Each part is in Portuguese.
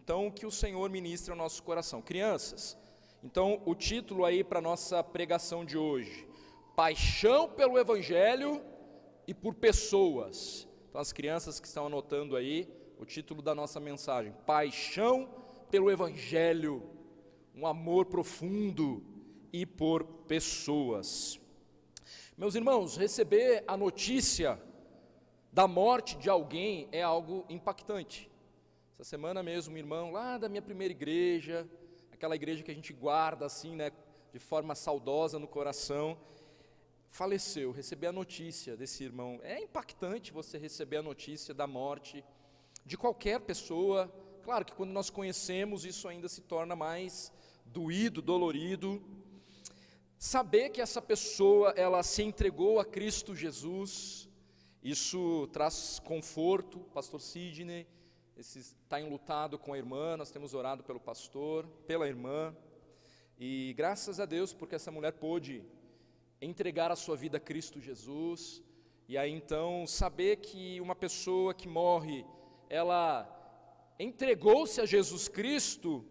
Então, que o Senhor ministre ao nosso coração. Crianças, então o título aí para a nossa pregação de hoje: Paixão pelo Evangelho e por pessoas. Então as crianças que estão anotando aí, o título da nossa mensagem: Paixão pelo Evangelho, um amor profundo e por pessoas. Meus irmãos, receber a notícia da morte de alguém é algo impactante. Essa semana mesmo, um irmão lá da minha primeira igreja, aquela igreja que a gente guarda assim, né, de forma saudosa no coração, faleceu. Receber a notícia desse irmão, é impactante você receber a notícia da morte de qualquer pessoa. Claro que quando nós conhecemos, isso ainda se torna mais doído, dolorido. Saber que essa pessoa, ela se entregou a Cristo Jesus, isso traz conforto. Pastor Sidney está enlutado com a irmã, nós temos orado pelo pastor, pela irmã, e graças a Deus, porque essa mulher pôde entregar a sua vida a Cristo Jesus. E aí então, saber que uma pessoa que morre, ela entregou-se a Jesus Cristo,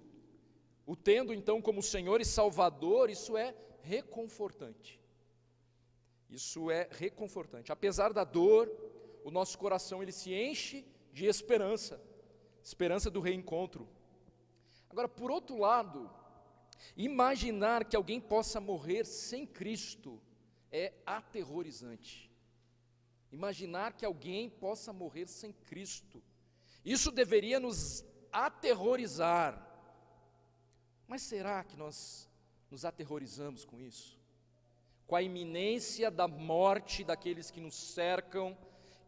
o tendo então como Senhor e Salvador, isso é reconfortante. Isso é reconfortante. Apesar da dor, o nosso coração ele se enche de esperança, esperança do reencontro. Agora, por outro lado, imaginar que alguém possa morrer sem Cristo é aterrorizante. Imaginar que alguém possa morrer sem Cristo, isso deveria nos aterrorizar. Mas será que nós nos aterrorizamos com isso? Com a iminência da morte daqueles que nos cercam,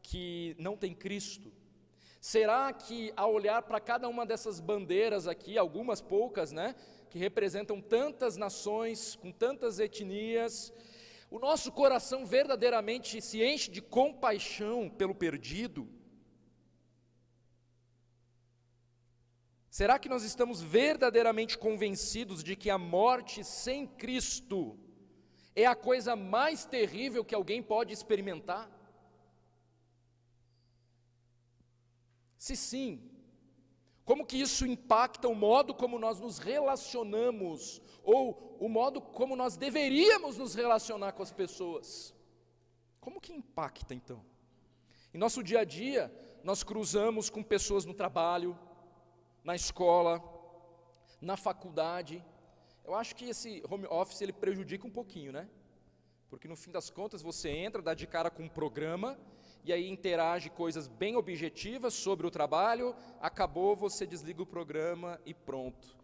que não tem Cristo? Será que ao olhar para cada uma dessas bandeiras aqui, algumas poucas, né, que representam tantas nações, com tantas etnias, o nosso coração verdadeiramente se enche de compaixão pelo perdido? Será que nós estamos verdadeiramente convencidos de que a morte sem Cristo é a coisa mais terrível que alguém pode experimentar? Se sim, como que isso impacta o modo como nós nos relacionamos, ou o modo como nós deveríamos nos relacionar com as pessoas? Como que impacta então? Em nosso dia a dia, nós cruzamos com pessoas no trabalho, na escola, na faculdade. Eu acho que esse home office ele prejudica um pouquinho, né? Porque no fim das contas você entra, dá de cara com um programa, e aí interage coisas bem objetivas sobre o trabalho, acabou, você desliga o programa e pronto.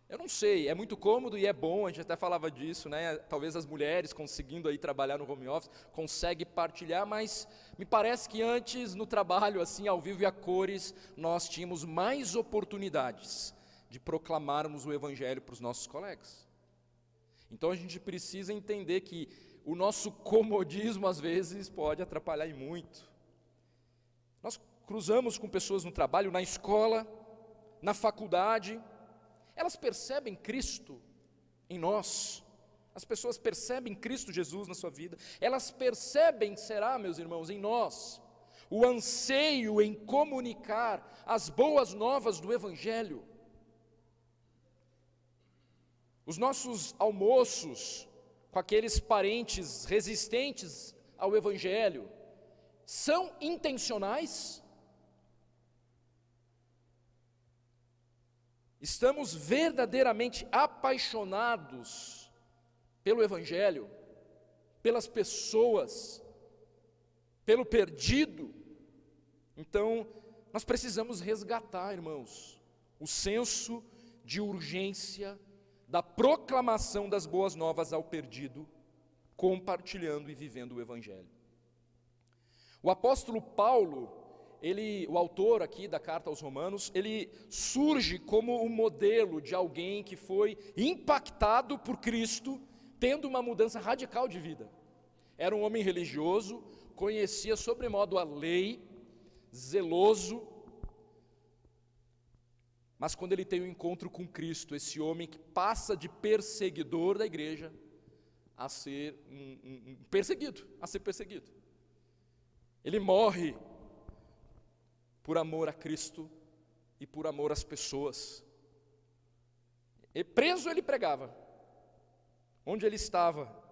Eu não sei, é muito cômodo e é bom, a gente até falava disso, né? Talvez as mulheres conseguindo aí trabalhar no home office, conseguem partilhar, mas me parece que antes no trabalho, assim, ao vivo e a cores, nós tínhamos mais oportunidades de proclamarmos o Evangelho para os nossos colegas. Então a gente precisa entender que o nosso comodismo às vezes pode atrapalhar e muito. Nós cruzamos com pessoas no trabalho, na escola, na faculdade. Elas percebem Cristo em nós. As pessoas percebem Cristo Jesus na sua vida. Elas percebem, será, meus irmãos, em nós, o anseio em comunicar as boas novas do Evangelho. Os nossos almoços com aqueles parentes resistentes ao Evangelho são intencionais? Estamos verdadeiramente apaixonados pelo Evangelho, pelas pessoas, pelo perdido? Então, nós precisamos resgatar, irmãos, o senso de urgência da proclamação das boas novas ao perdido, compartilhando e vivendo o Evangelho. O apóstolo Paulo, o autor aqui da carta aos Romanos, ele surge como um modelo de alguém que foi impactado por Cristo, tendo uma mudança radical de vida. Era um homem religioso, conhecia sobremodo a lei, zeloso, mas quando ele tem um encontro com Cristo, esse homem que passa de perseguidor da igreja a ser perseguido, a ser perseguido. Ele morre por amor a Cristo, e por amor às pessoas. E preso ele pregava. Onde ele estava,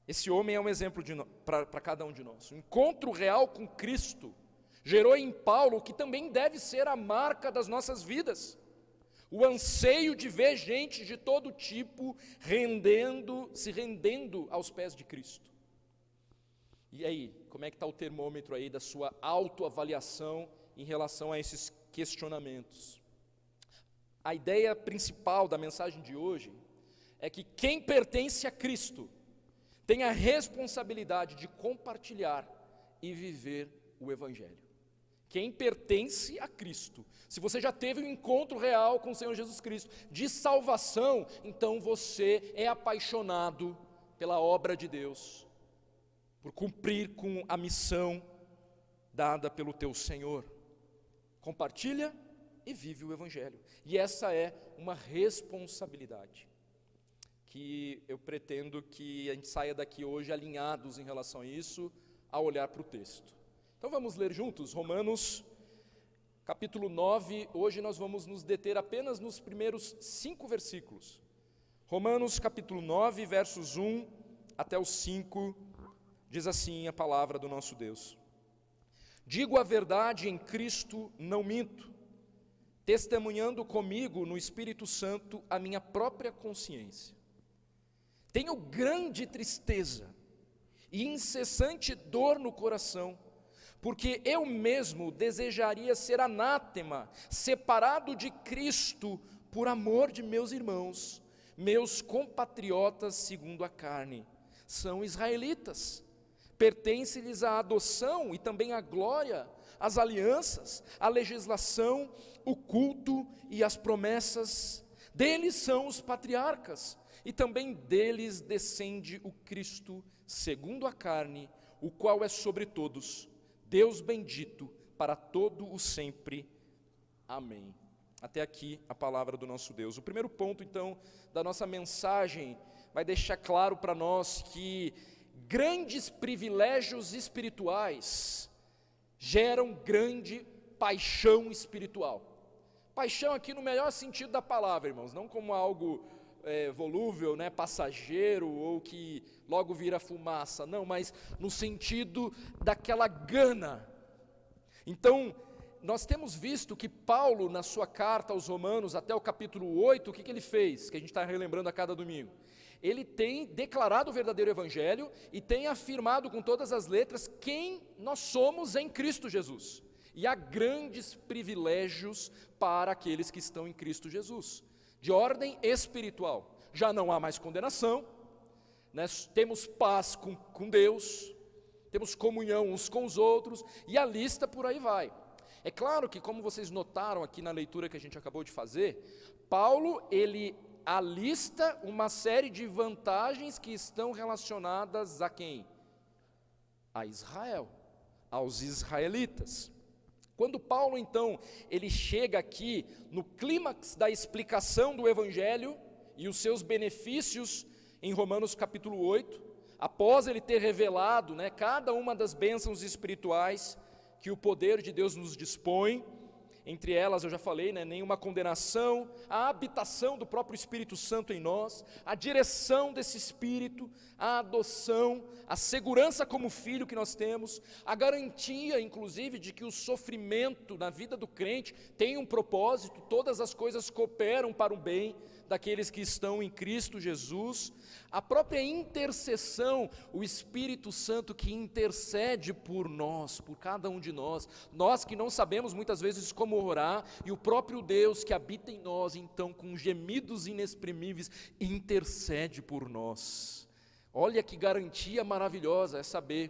esse homem é um exemplo para cada um de nós. O encontro real com Cristo gerou em Paulo o que também deve ser a marca das nossas vidas. O anseio de ver gente de todo tipo se rendendo aos pés de Cristo. E aí, como é que está o termômetro aí da sua autoavaliação em relação a esses questionamentos? A ideia principal da mensagem de hoje é que quem pertence a Cristo tem a responsabilidade de compartilhar e viver o Evangelho. Quem pertence a Cristo, se você já teve um encontro real com o Senhor Jesus Cristo, de salvação, então você é apaixonado pela obra de Deus, por cumprir com a missão dada pelo teu Senhor. Compartilha e vive o Evangelho. E essa é uma responsabilidade que eu pretendo que a gente saia daqui hoje alinhados em relação a isso, ao olhar para o texto. Então vamos ler juntos Romanos capítulo 9, hoje nós vamos nos deter apenas nos primeiros 5 versículos. Romanos capítulo 9, versos 1 até os 5, diz assim a palavra do nosso Deus. Digo a verdade em Cristo, não minto, testemunhando comigo no Espírito Santo a minha própria consciência. Tenho grande tristeza e incessante dor no coração, porque eu mesmo desejaria ser anátema, separado de Cristo, por amor de meus irmãos, meus compatriotas segundo a carne. São israelitas, pertence-lhes a adoção e também a glória, as alianças, a legislação, o culto e as promessas. Deles são os patriarcas, e também deles descende o Cristo segundo a carne, o qual é sobre todos, Deus bendito para todo o sempre. Amém. Até aqui a palavra do nosso Deus. O primeiro ponto, então, da nossa mensagem vai deixar claro para nós que grandes privilégios espirituais geram grande paixão espiritual. Paixão aqui no melhor sentido da palavra, irmãos, não como algo volúvel, né, passageiro, ou que logo vira fumaça, não, mas no sentido daquela gana. Então, nós temos visto que Paulo, na sua carta aos Romanos, até o capítulo 8, o que ele fez, que a gente está relembrando a cada domingo? Ele tem declarado o verdadeiro Evangelho e tem afirmado com todas as letras quem nós somos em Cristo Jesus. E há grandes privilégios para aqueles que estão em Cristo Jesus, de ordem espiritual. Já não há mais condenação, né? Temos paz com Deus, temos comunhão uns com os outros, e a lista por aí vai. É claro que, como vocês notaram aqui na leitura que a gente acabou de fazer, Paulo, ele alista uma série de vantagens que estão relacionadas a quem? A Israel, aos israelitas. Quando Paulo, então, ele chega aqui no clímax da explicação do Evangelho e os seus benefícios em Romanos capítulo 8, após ele ter revelado, né, cada uma das bênçãos espirituais que o poder de Deus nos dispõe, entre elas eu já falei, né, nenhuma condenação, a habitação do próprio Espírito Santo em nós, a direção desse Espírito, a adoção, a segurança como filho que nós temos, a garantia inclusive de que o sofrimento na vida do crente tem um propósito, todas as coisas cooperam para o bem daqueles que estão em Cristo Jesus, a própria intercessão, o Espírito Santo que intercede por nós, por cada um de nós que não sabemos muitas vezes como orar, e o próprio Deus que habita em nós, então com gemidos inexprimíveis, intercede por nós. Olha que garantia maravilhosa é saber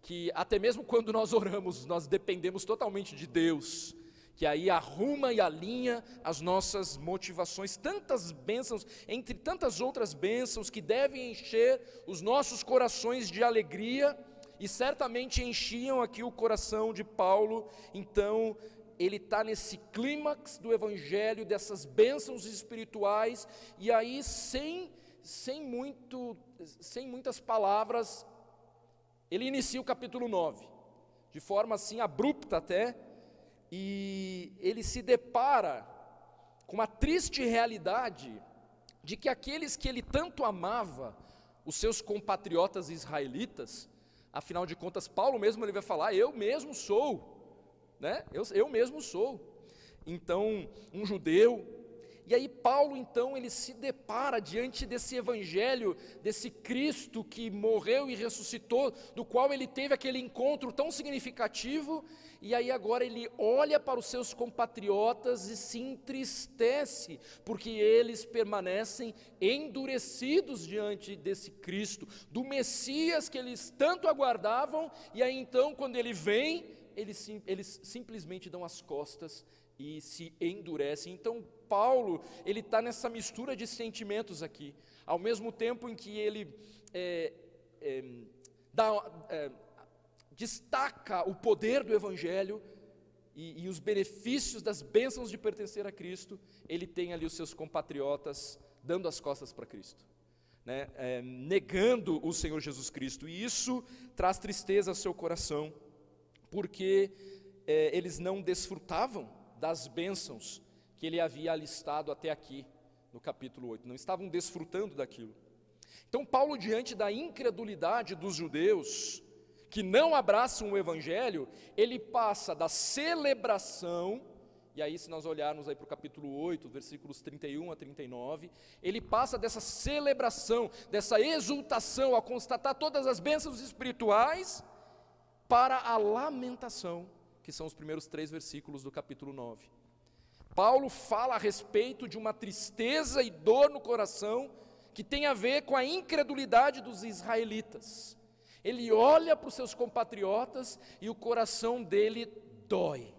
que até mesmo quando nós oramos, nós dependemos totalmente de Deus, que aí arruma e alinha as nossas motivações, tantas bênçãos, entre tantas outras bênçãos que devem encher os nossos corações de alegria, e certamente enchiam aqui o coração de Paulo. Então ele está nesse clímax do Evangelho, dessas bênçãos espirituais, e aí sem muitas palavras, ele inicia o capítulo 9, de forma assim abrupta até, e ele se depara com uma triste realidade de que aqueles que ele tanto amava, os seus compatriotas israelitas, afinal de contas, Paulo mesmo ele vai falar, eu mesmo sou, né? Eu mesmo sou, então, um judeu. E aí Paulo então ele se depara diante desse evangelho, desse Cristo que morreu e ressuscitou, do qual ele teve aquele encontro tão significativo, e aí agora ele olha para os seus compatriotas e se entristece, porque eles permanecem endurecidos diante desse Cristo, do Messias que eles tanto aguardavam, e aí então quando ele vem, eles simplesmente dão as costas e se endurecem. Então Paulo, ele está nessa mistura de sentimentos aqui, ao mesmo tempo em que ele destaca o poder do Evangelho e os benefícios das bênçãos de pertencer a Cristo, ele tem ali os seus compatriotas dando as costas para Cristo, né? Negando o Senhor Jesus Cristo, e isso traz tristeza ao seu coração, porque eles não desfrutavam das bênçãos que ele havia alistado até aqui, no capítulo 8, não estavam desfrutando daquilo. Então Paulo, diante da incredulidade dos judeus, que não abraçam o Evangelho, ele passa da celebração, e aí se nós olharmos aí para o capítulo 8, versículos 31 a 39, ele passa dessa celebração, dessa exultação, a constatar todas as bênçãos espirituais, para a lamentação, que são os primeiros 3 versículos do capítulo 9. Paulo fala a respeito de uma tristeza e dor no coração, que tem a ver com a incredulidade dos israelitas. Ele olha para os seus compatriotas e o coração dele dói.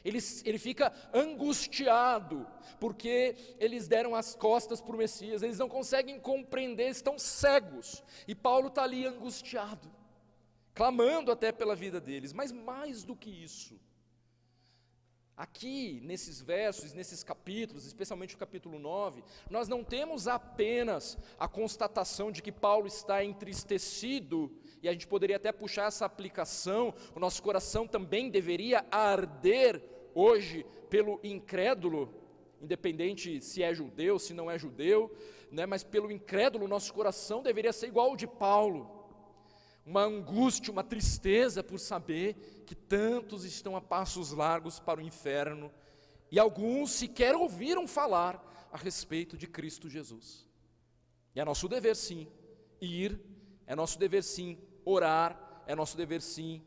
Ele fica angustiado, porque eles deram as costas para o Messias, eles não conseguem compreender, estão cegos. E Paulo está ali angustiado, clamando até pela vida deles. Mas mais do que isso, aqui nesses versos, nesses capítulos, especialmente o capítulo 9, nós não temos apenas a constatação de que Paulo está entristecido, e a gente poderia até puxar essa aplicação, o nosso coração também deveria arder hoje pelo incrédulo, independente se é judeu, se não é judeu, né, mas pelo incrédulo o nosso coração deveria ser igual ao de Paulo, uma angústia, uma tristeza por saber que tantos estão a passos largos para o inferno, e alguns sequer ouviram falar a respeito de Cristo Jesus. E é nosso dever sim ir, é nosso dever sim orar, é nosso dever sim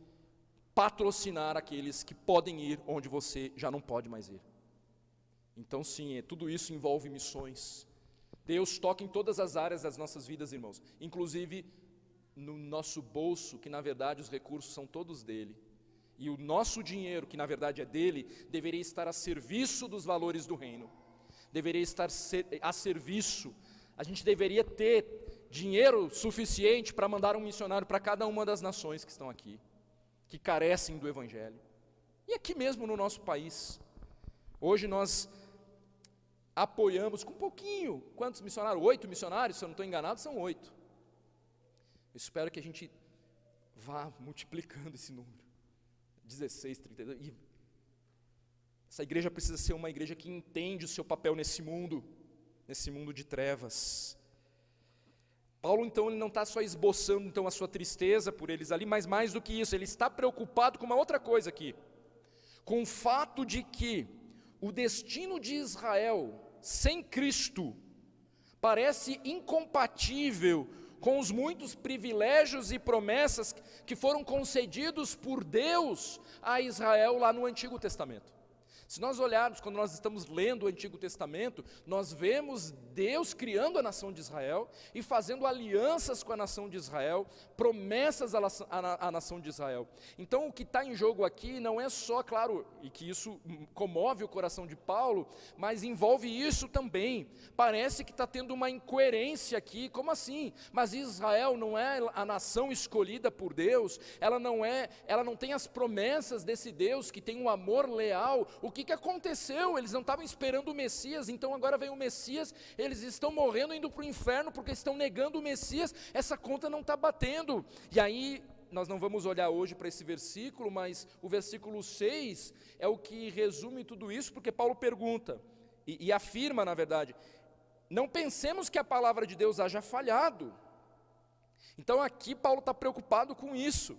patrocinar aqueles que podem ir onde você já não pode mais ir. Então sim, tudo isso envolve missões. Deus toca em todas as áreas das nossas vidas, irmãos, inclusive no nosso bolso, que na verdade os recursos são todos dele, e o nosso dinheiro, que na verdade é dele, deveria estar a serviço dos valores do reino, deveria estar a serviço. A gente deveria ter dinheiro suficiente para mandar um missionário para cada uma das nações que estão aqui, que carecem do Evangelho, e aqui mesmo no nosso país. Hoje nós apoiamos com pouquinho, quantos missionários? 8 missionários, se eu não estou enganado, são 8. Eu espero que a gente vá multiplicando esse número, 16, 32, e essa igreja precisa ser uma igreja que entende o seu papel nesse mundo de trevas. Paulo então ele não está só esboçando então a sua tristeza por eles ali, mas mais do que isso, ele está preocupado com uma outra coisa aqui, com o fato de que o destino de Israel sem Cristo parece incompatível com os muitos privilégios e promessas que foram concedidos por Deus a Israel lá no Antigo Testamento. Se nós olharmos, quando nós estamos lendo o Antigo Testamento, nós vemos Deus criando a nação de Israel e fazendo alianças com a nação de Israel, promessas à nação de Israel. Então o que está em jogo aqui não é só, claro, e que isso comove o coração de Paulo, mas envolve isso também. Parece que está tendo uma incoerência aqui, como assim? Mas Israel não é a nação escolhida por Deus, ela não tem as promessas desse Deus que tem um amor leal. O que aconteceu? Eles não estavam esperando o Messias, então agora vem o Messias, eles estão morrendo, indo para o inferno, porque estão negando o Messias, essa conta não está batendo. E aí nós não vamos olhar hoje para esse versículo, mas o versículo 6 é o que resume tudo isso, porque Paulo pergunta, e afirma, na verdade, não pensemos que a palavra de Deus haja falhado. Então aqui Paulo está preocupado com isso.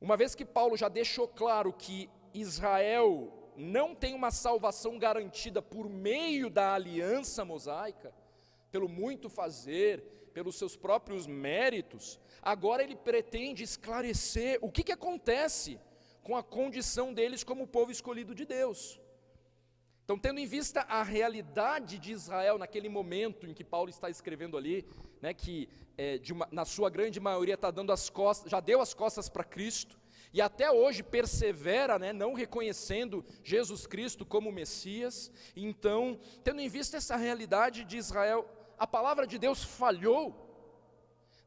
Uma vez que Paulo já deixou claro que Israel não tem uma salvação garantida por meio da aliança mosaica, pelo muito fazer, pelos seus próprios méritos, agora ele pretende esclarecer o que acontece com a condição deles como povo escolhido de Deus. Então, tendo em vista a realidade de Israel naquele momento em que Paulo está escrevendo ali, né, que na sua grande maioria está dando as costas, já deu as costas para Cristo, e até hoje persevera, né, não reconhecendo Jesus Cristo como Messias. Então, tendo em vista essa realidade de Israel, a palavra de Deus falhou,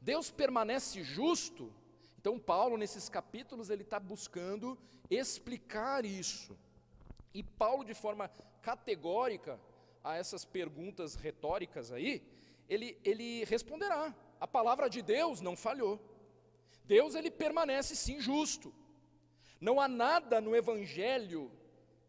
Deus permanece justo. Então Paulo, nesses capítulos, ele está buscando explicar isso. E Paulo, de forma categórica a essas perguntas retóricas aí, ele responderá: a palavra de Deus não falhou. Deus, ele permanece sim justo. Não há nada no evangelho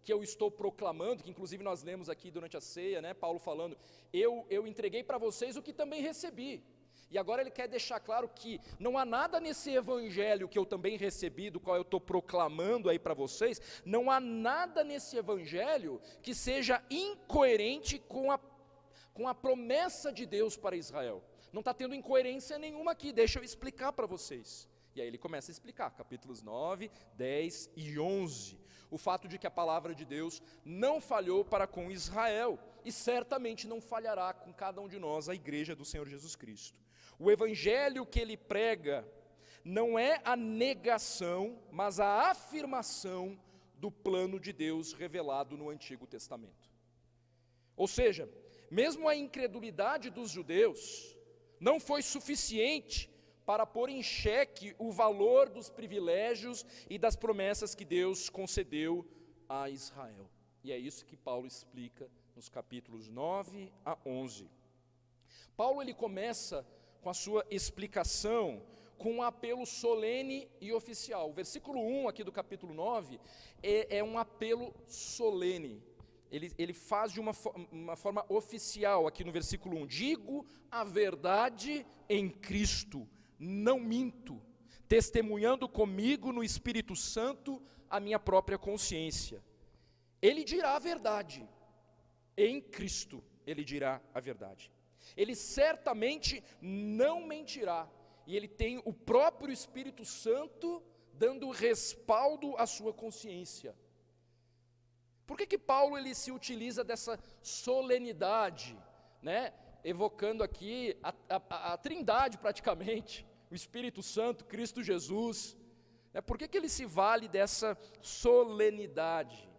que eu estou proclamando, que inclusive nós lemos aqui durante a ceia, né, Paulo falando, eu entreguei para vocês o que também recebi. E agora ele quer deixar claro que não há nada nesse evangelho que eu também recebi, do qual eu estou proclamando aí para vocês, não há nada nesse evangelho que seja incoerente com a promessa de Deus para Israel. Não está tendo incoerência nenhuma aqui, deixa eu explicar para vocês. E aí ele começa a explicar, capítulos 9, 10 e 11, o fato de que a palavra de Deus não falhou para com Israel, e certamente não falhará com cada um de nós, a igreja do Senhor Jesus Cristo. O evangelho que ele prega não é a negação, mas a afirmação do plano de Deus revelado no Antigo Testamento. Ou seja, mesmo a incredulidade dos judeus não foi suficiente para pôr em xeque o valor dos privilégios e das promessas que Deus concedeu a Israel. E é isso que Paulo explica nos capítulos 9 a 11. Paulo, ele começa com a sua explicação com um apelo solene e oficial. O versículo 1 aqui do capítulo 9 é um apelo solene. Ele faz de uma forma oficial aqui no versículo 1. Digo a verdade em Cristo, não minto, testemunhando comigo no Espírito Santo a minha própria consciência. Ele dirá a verdade, em Cristo ele dirá a verdade. Ele certamente não mentirá, e ele tem o próprio Espírito Santo dando respaldo à sua consciência. Por que Paulo ele se utiliza dessa solenidade, né? Evocando aqui a Trindade praticamente, o Espírito Santo, Cristo Jesus, né? Por que ele se vale dessa solenidade?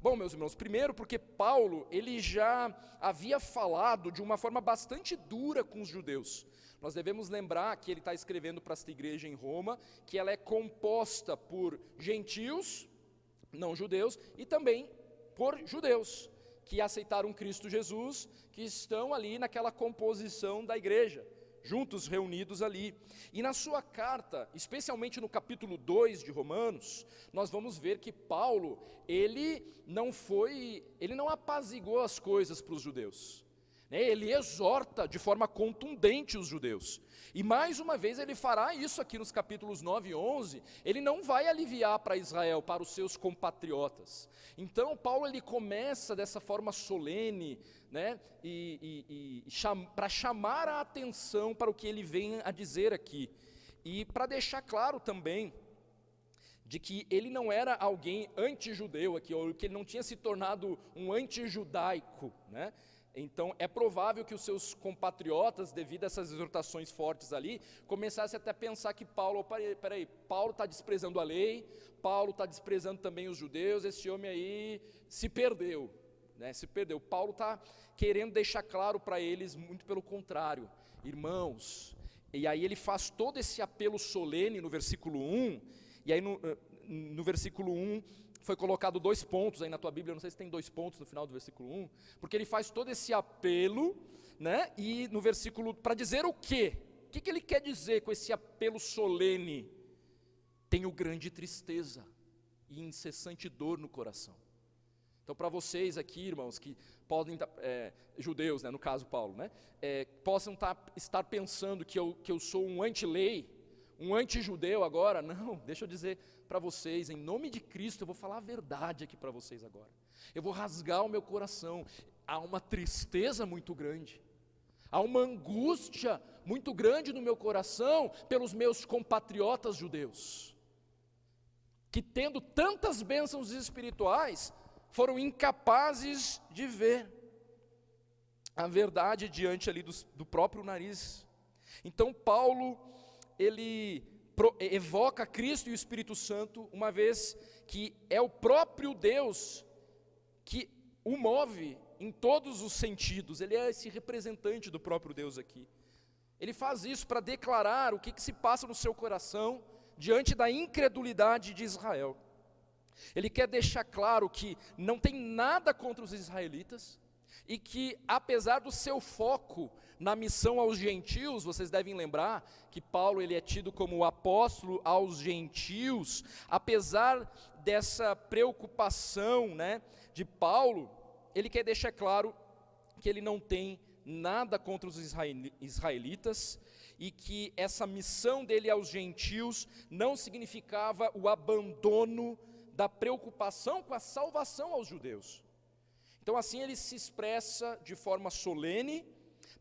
Bom, meus irmãos, primeiro porque Paulo, ele já havia falado de uma forma bastante dura com os judeus. Nós devemos lembrar que ele está escrevendo para esta igreja em Roma, que ela é composta por gentios, não judeus, e também por judeus, que aceitaram Cristo Jesus, que estão ali naquela composição da igreja, juntos, reunidos ali. E na sua carta, especialmente no capítulo 2 de Romanos, nós vamos ver que Paulo, ele não apaziguou as coisas para os judeus, né? Ele exorta de forma contundente os judeus. E mais uma vez ele fará isso aqui nos capítulos 9 e 11, ele não vai aliviar para Israel, para os seus compatriotas. Então Paulo, ele começa dessa forma solene, né, para chamar a atenção para o que ele vem a dizer aqui, e para deixar claro também, de que ele não era alguém anti-judeu aqui, ou que ele não tinha se tornado um anti-judaico, né? Então é provável que os seus compatriotas, devido a essas exortações fortes ali, começassem até a pensar que Paulo, peraí, Paulo está desprezando a lei, Paulo está desprezando também os judeus, esse homem aí se perdeu, né? Se perdeu. Paulo está querendo deixar claro para eles, muito pelo contrário, irmãos. E aí ele faz todo esse apelo solene no versículo 1, e aí no versículo 1, foi colocado 2 pontos aí na tua Bíblia, eu não sei se tem 2 pontos no final do versículo 1, porque ele faz todo esse apelo, né, e no versículo, para dizer o quê? que ele quer dizer com esse apelo solene? Tenho grande tristeza e incessante dor no coração. Então, para vocês aqui, irmãos, que podem, judeus, no caso Paulo, possam estar pensando que eu sou um anti-lei, um anti-judeu agora, não, deixa eu dizer para vocês, em nome de Cristo, eu vou falar a verdade aqui para vocês agora. Eu vou rasgar o meu coração. Há uma tristeza muito grande, há uma angústia muito grande no meu coração pelos meus compatriotas judeus, que tendo tantas bênçãos espirituais, foram incapazes de ver a verdade diante ali do próprio nariz. Então Paulo, ele evoca Cristo e o Espírito Santo, uma vez que é o próprio Deus que o move em todos os sentidos. Ele é esse representante do próprio Deus aqui. Ele faz isso para declarar o que se passa no seu coração diante da incredulidade de Israel. Ele quer deixar claro que não tem nada contra os israelitas e que, apesar do seu foco na missão aos gentios, vocês devem lembrar que Paulo ele é tido como o apóstolo aos gentios. Apesar dessa preocupação, de Paulo, ele quer deixar claro que ele não tem nada contra os israelitas e que essa missão dele aos gentios não significava o abandono da preocupação com a salvação aos judeus. Então assim ele se expressa de forma solene,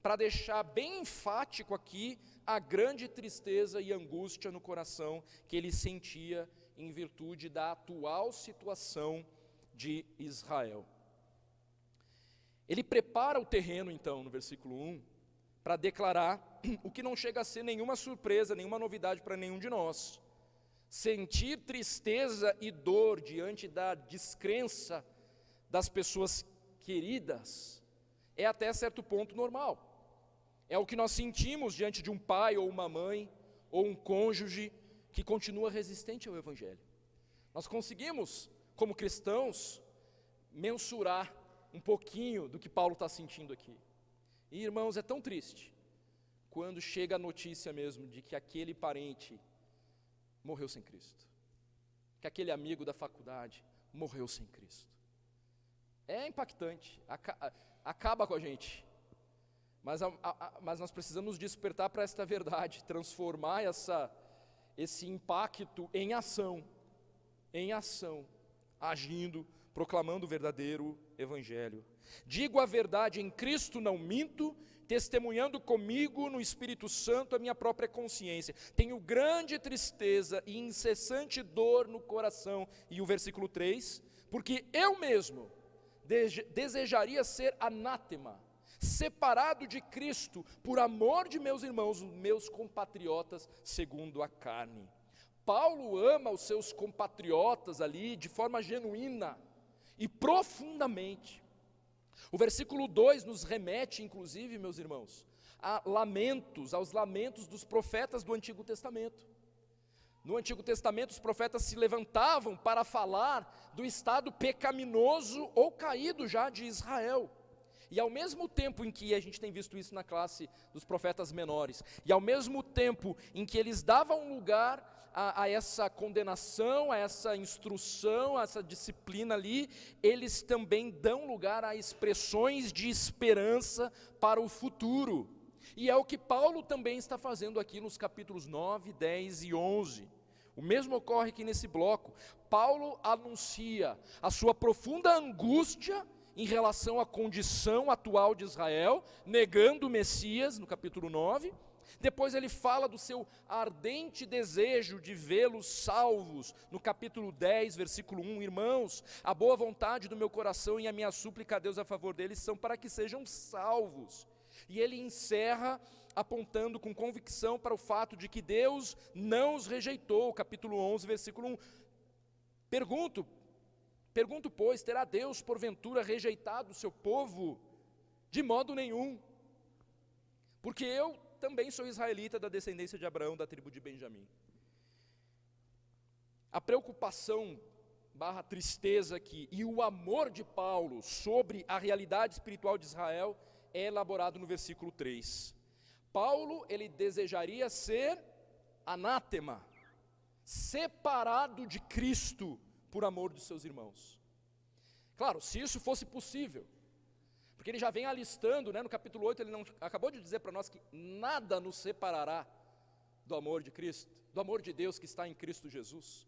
para deixar bem enfático aqui a grande tristeza e angústia no coração que ele sentia em virtude da atual situação de Israel. Ele prepara o terreno então, no versículo 1, para declarar o que não chega a ser nenhuma surpresa, nenhuma novidade para nenhum de nós. Sentir tristeza e dor diante da descrença das pessoas queridas é até certo ponto normal. É o que nós sentimos diante de um pai ou uma mãe ou um cônjuge que continua resistente ao Evangelho. Nós conseguimos, como cristãos, mensurar um pouquinho do que Paulo está sentindo aqui. E irmãos, é tão triste quando chega a notícia mesmo de que aquele parente morreu sem Cristo, que aquele amigo da faculdade morreu sem Cristo. É impactante, acaba com a gente, mas nós precisamos despertar para esta verdade, transformar esse impacto em ação, agindo, proclamando o verdadeiro Evangelho. Digo a verdade em Cristo, não minto, testemunhando comigo no Espírito Santo a minha própria consciência. Tenho grande tristeza e incessante dor no coração. E o versículo 3, porque eu mesmo desejaria ser anátema, separado de Cristo, por amor de meus irmãos, meus compatriotas, segundo a carne. Paulo ama os seus compatriotas ali de forma genuína e profundamente. O versículo 2 nos remete, inclusive, meus irmãos, aos lamentos dos profetas do Antigo Testamento. No Antigo Testamento, os profetas se levantavam para falar do estado pecaminoso ou caído já de Israel. E ao mesmo tempo em que a gente tem visto isso na classe dos profetas menores, e ao mesmo tempo em que eles davam lugar a essa condenação, a essa instrução, a essa disciplina ali, eles também dão lugar a expressões de esperança para o futuro. E é o que Paulo também está fazendo aqui nos capítulos 9, 10 e 11. O mesmo ocorre aqui nesse bloco. Paulo anuncia a sua profunda angústia em relação à condição atual de Israel, negando o Messias, no capítulo 9. Depois ele fala do seu ardente desejo de vê-los salvos, no capítulo 10, versículo 1. Irmãos, a boa vontade do meu coração e a minha súplica a Deus a favor deles são para que sejam salvos. E ele encerra apontando com convicção para o fato de que Deus não os rejeitou, capítulo 11, versículo 1. Pergunto, pois, terá Deus porventura rejeitado o seu povo? De modo nenhum, porque eu também sou israelita da descendência de Abraão, da tribo de Benjamim. A preocupação / tristeza aqui e o amor de Paulo sobre a realidade espiritual de Israel é elaborado no versículo 3. Paulo, ele desejaria ser anátema, separado de Cristo por amor dos seus irmãos. Claro, se isso fosse possível, porque ele já vem alistando, no capítulo 8, ele não acabou de dizer para nós que nada nos separará do amor de Cristo, do amor de Deus que está em Cristo Jesus.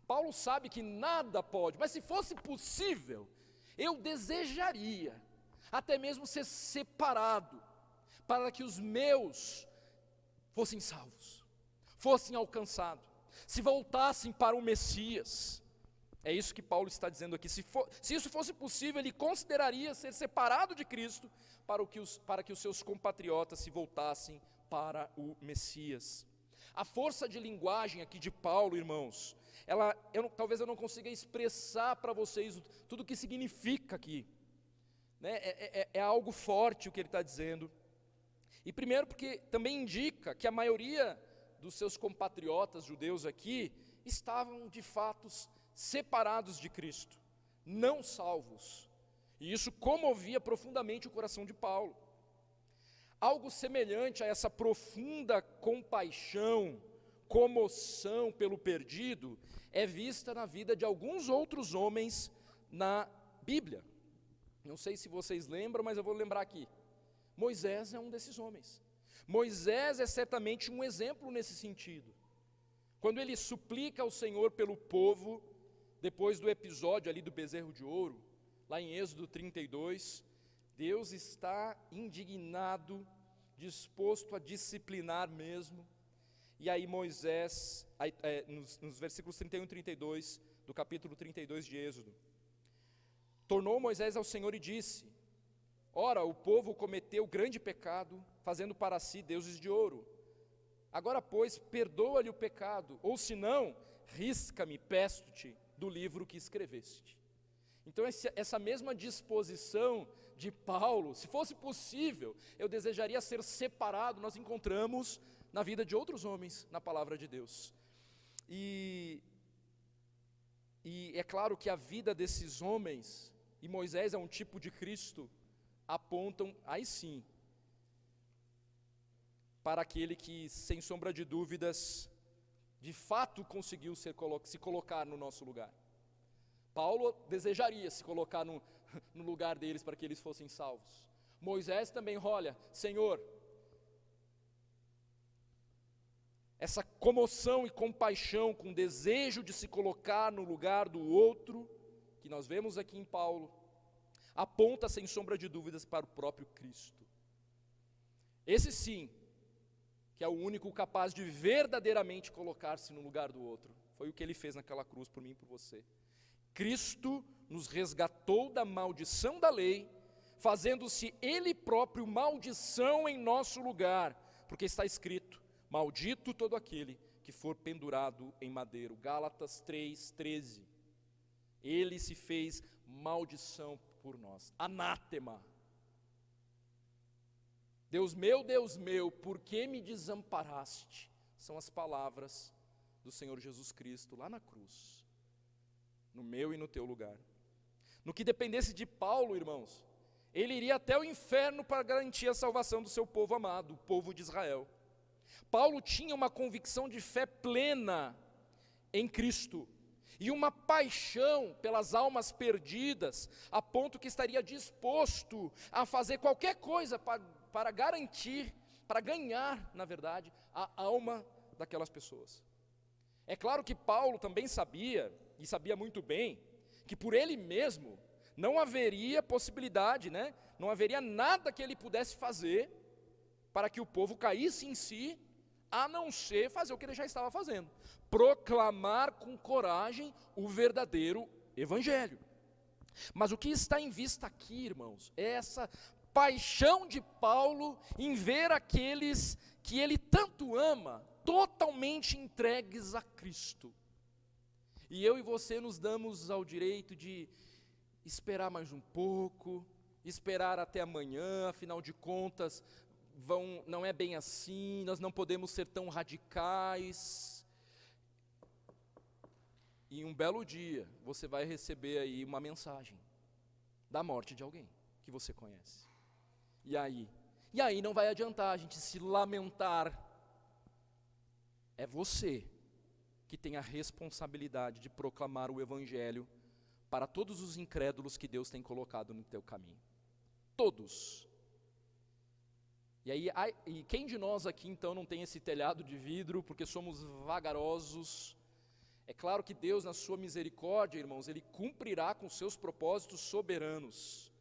Paulo sabe que nada pode, mas se fosse possível, eu desejaria até mesmo ser separado, para que os meus fossem salvos, fossem alcançados, se voltassem para o Messias. É isso que Paulo está dizendo aqui. Se isso fosse possível, ele consideraria ser separado de Cristo para que os seus compatriotas se voltassem para o Messias. A força de linguagem aqui de Paulo, irmãos, talvez eu não consiga expressar para vocês tudo o que significa aqui. É algo forte o que ele está dizendo. E primeiro porque também indica que a maioria dos seus compatriotas judeus aqui estavam de fato separados de Cristo, não salvos. E isso comovia profundamente o coração de Paulo. Algo semelhante a essa profunda compaixão, comoção pelo perdido, é vista na vida de alguns outros homens na Bíblia. Não sei se vocês lembram, mas eu vou lembrar aqui. Moisés é um desses homens. Moisés é certamente um exemplo nesse sentido. Quando ele suplica ao Senhor pelo povo, depois do episódio ali do bezerro de ouro, lá em Êxodo 32, Deus está indignado, disposto a disciplinar mesmo. E aí Moisés, nos versículos 31 e 32, do capítulo 32 de Êxodo, tornou Moisés ao Senhor e disse: ora, o povo cometeu grande pecado, fazendo para si deuses de ouro. Agora, pois, perdoa-lhe o pecado, ou senão, risca-me, peço-te, do livro que escreveste. Então, essa mesma disposição de Paulo, se fosse possível, eu desejaria ser separado, nós encontramos na vida de outros homens, na palavra de Deus. E é claro que a vida desses homens, e Moisés é um tipo de Cristo, apontam, aí sim, para aquele que, sem sombra de dúvidas, de fato conseguiu se colocar no nosso lugar. Paulo desejaria se colocar no lugar deles para que eles fossem salvos. Moisés também, olha, Senhor, essa comoção e compaixão com desejo de se colocar no lugar do outro, que nós vemos aqui em Paulo, aponta sem sombra de dúvidas para o próprio Cristo. Esse sim, que é o único capaz de verdadeiramente colocar-se no lugar do outro. Foi o que ele fez naquela cruz por mim e por você. Cristo nos resgatou da maldição da lei, fazendo-se Ele próprio maldição em nosso lugar, porque está escrito: maldito todo aquele que for pendurado em madeiro. Gálatas 3:13. Ele se fez maldição por nós, anátema. Deus meu, por que me desamparaste? São as palavras do Senhor Jesus Cristo lá na cruz, no meu e no teu lugar. No que dependesse de Paulo, irmãos, ele iria até o inferno para garantir a salvação do seu povo amado, o povo de Israel. Paulo tinha uma convicção de fé plena em Cristo, e uma paixão pelas almas perdidas, a ponto que estaria disposto a fazer qualquer coisa para garantir, para ganhar, na verdade, a alma daquelas pessoas. É claro que Paulo também sabia, e sabia muito bem, que por ele mesmo não haveria possibilidade, não haveria nada que ele pudesse fazer para que o povo caísse em si, a não ser fazer o que ele já estava fazendo: proclamar com coragem o verdadeiro evangelho. Mas o que está em vista aqui, irmãos, é essa paixão de Paulo em ver aqueles que ele tanto ama, totalmente entregues a Cristo. E eu e você nos damos ao direito de esperar mais um pouco, esperar até amanhã, afinal de contas, não é bem assim, nós não podemos ser tão radicais. E um belo dia, você vai receber aí uma mensagem da morte de alguém que você conhece. E aí? E aí não vai adiantar a gente se lamentar. É você que tem a responsabilidade de proclamar o Evangelho para todos os incrédulos que Deus tem colocado no teu caminho. Todos. E quem de nós aqui então não tem esse telhado de vidro, porque somos vagarosos? É claro que Deus, na sua misericórdia, irmãos, Ele cumprirá com seus propósitos soberanos,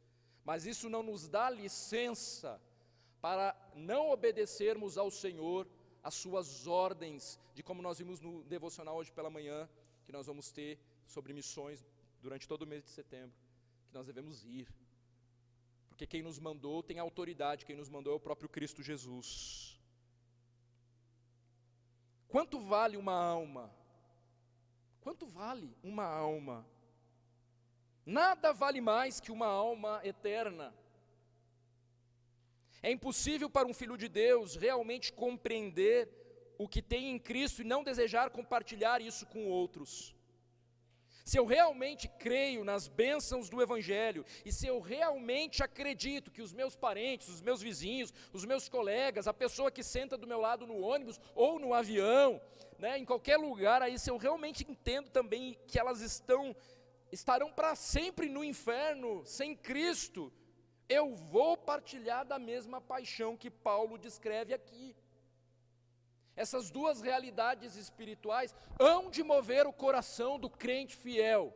mas isso não nos dá licença para não obedecermos ao Senhor, as suas ordens, de como nós vimos no devocional hoje pela manhã, que nós vamos ter sobre missões durante todo o mês de setembro, que nós devemos ir, porque quem nos mandou tem autoridade, quem nos mandou é o próprio Cristo Jesus. Quanto vale uma alma? Quanto vale uma alma? Nada vale mais que uma alma eterna. É impossível para um filho de Deus realmente compreender o que tem em Cristo e não desejar compartilhar isso com outros. Se eu realmente creio nas bênçãos do Evangelho, e se eu realmente acredito que os meus parentes, os meus vizinhos, os meus colegas, a pessoa que senta do meu lado no ônibus ou no avião, em qualquer lugar, aí se eu realmente entendo também que elas estarão para sempre no inferno, sem Cristo, eu vou partilhar da mesma paixão que Paulo descreve aqui. Essas duas realidades espirituais hão de mover o coração do crente fiel.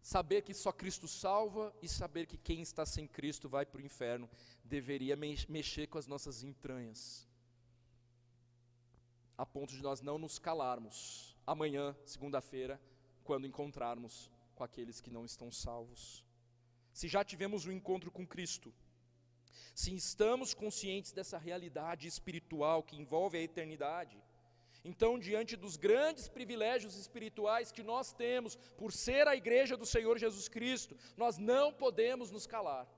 Saber que só Cristo salva e saber que quem está sem Cristo vai para o inferno deveria mexer com as nossas entranhas, a ponto de nós não nos calarmos amanhã, segunda-feira, quando encontrarmos com aqueles que não estão salvos. Se já tivemos um encontro com Cristo, se estamos conscientes dessa realidade espiritual que envolve a eternidade, então, diante dos grandes privilégios espirituais que nós temos, por ser a igreja do Senhor Jesus Cristo, nós não podemos nos calar.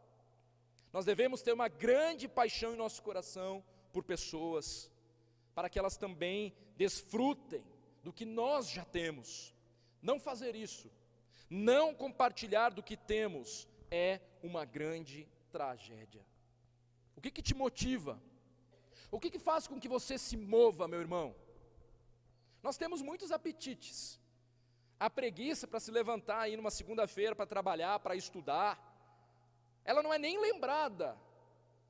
Nós devemos ter uma grande paixão em nosso coração por pessoas, para que elas também desfrutem do que nós já temos. Não fazer isso, não compartilhar do que temos, é uma grande tragédia. O que te motiva? O que faz com que você se mova, meu irmão? Nós temos muitos apetites. A preguiça para se levantar aí numa segunda-feira para trabalhar, para estudar, ela não é nem lembrada,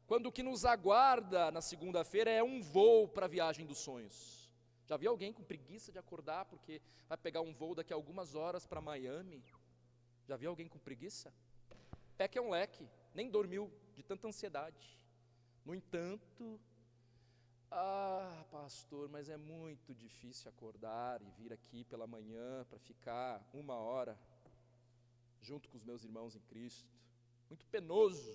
quando o que nos aguarda na segunda-feira é um voo para a viagem dos sonhos. Já viu alguém com preguiça de acordar porque vai pegar um voo daqui a algumas horas para Miami? Já viu alguém com preguiça? Pé que é um leque, nem dormiu de tanta ansiedade. No entanto, pastor, mas é muito difícil acordar e vir aqui pela manhã para ficar 1 hora junto com os meus irmãos em Cristo. Muito penoso.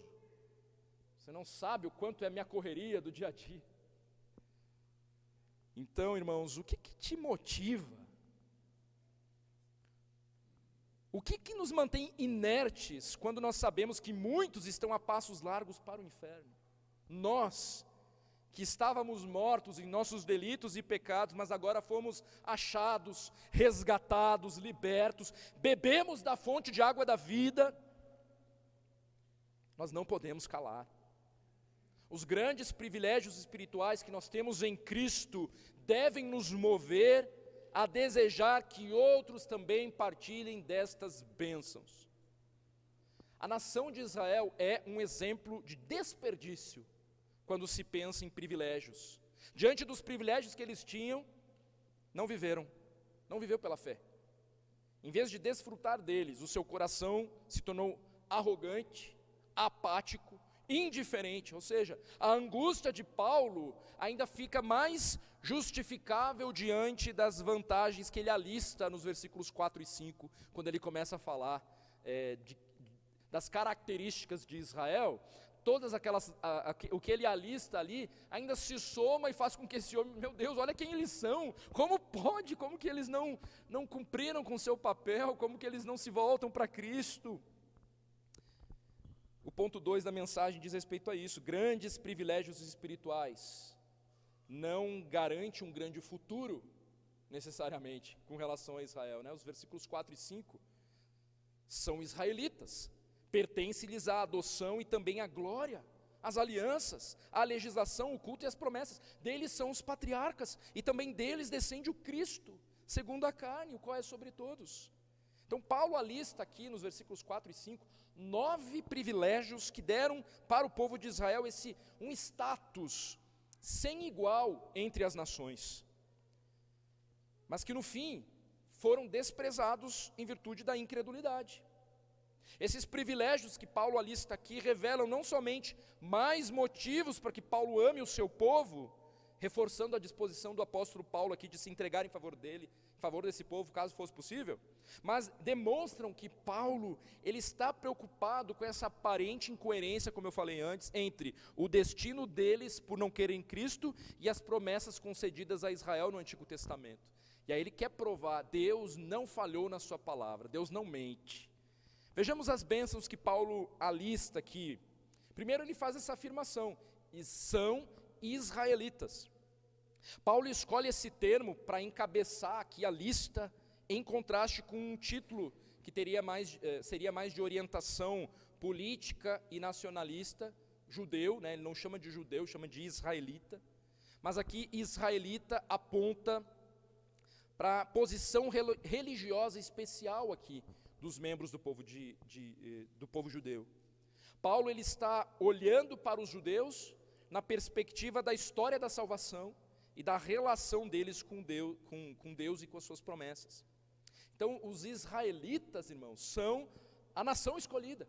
Você não sabe o quanto é a minha correria do dia a dia. Então, irmãos, o que te motiva? O que nos mantém inertes quando nós sabemos que muitos estão a passos largos para o inferno? Nós, que estávamos mortos em nossos delitos e pecados, mas agora fomos achados, resgatados, libertos, bebemos da fonte de água da vida, nós não podemos calar. Os grandes privilégios espirituais que nós temos em Cristo devem nos mover a desejar que outros também partilhem destas bênçãos. A nação de Israel é um exemplo de desperdício quando se pensa em privilégios. Diante dos privilégios que eles tinham, não viveu pela fé. Em vez de desfrutar deles, o seu coração se tornou arrogante, apático, indiferente, ou seja, a angústia de Paulo ainda fica mais justificável diante das vantagens que ele alista nos versículos 4 e 5, quando ele começa a falar das características de Israel. Todas aquelas, o que ele alista ali, ainda se soma e faz com que esse homem, meu Deus, olha quem eles são, como pode, como que eles não cumpriram com o seu papel, como que eles não se voltam para Cristo. O ponto 2 da mensagem diz respeito a isso. Grandes privilégios espirituais não garante um grande futuro, necessariamente, com relação a Israel, Os versículos 4 e 5 são israelitas, pertence-lhes a adoção e também a glória, as alianças, a legislação, o culto e as promessas. Deles são os patriarcas, e também deles descende o Cristo, segundo a carne, o qual é sobre todos. Então Paulo alista aqui nos versículos 4 e 5, 9 privilégios que deram para o povo de Israel um status sem igual entre as nações, mas que no fim foram desprezados em virtude da incredulidade. Esses privilégios que Paulo alista aqui revelam não somente mais motivos para que Paulo ame o seu povo, reforçando a disposição do apóstolo Paulo aqui de se entregar em favor dele, em favor desse povo, caso fosse possível, mas demonstram que Paulo, ele está preocupado com essa aparente incoerência, como eu falei antes, entre o destino deles por não querem Cristo e as promessas concedidas a Israel no Antigo Testamento. E aí ele quer provar, Deus não falhou na sua palavra, Deus não mente. Vejamos as bênçãos que Paulo alista aqui. Primeiro ele faz essa afirmação, e são israelitas. Paulo escolhe esse termo para encabeçar aqui a lista, em contraste com um título que seria mais de orientação política e nacionalista, judeu, né? Ele não chama de judeu, chama de israelita, mas aqui israelita aponta para a posição religiosa especial aqui dos membros do povo, do povo judeu. Paulo ele está olhando para os judeus na perspectiva da história da salvação e da relação deles com Deus e com as suas promessas. Então, os israelitas, irmãos, são a nação escolhida,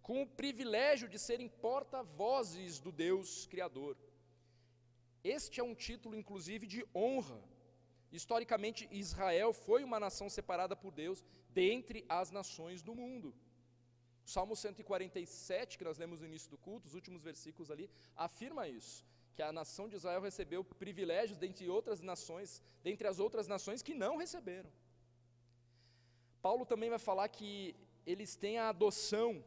com o privilégio de serem porta-vozes do Deus Criador. Este é um título, inclusive, de honra. Historicamente, Israel foi uma nação separada por Deus dentre as nações do mundo. O Salmo 147, que nós lemos no início do culto, os últimos versículos ali, afirma isso, que a nação de Israel recebeu privilégios dentre as outras nações que não receberam. Paulo também vai falar que eles têm a adoção.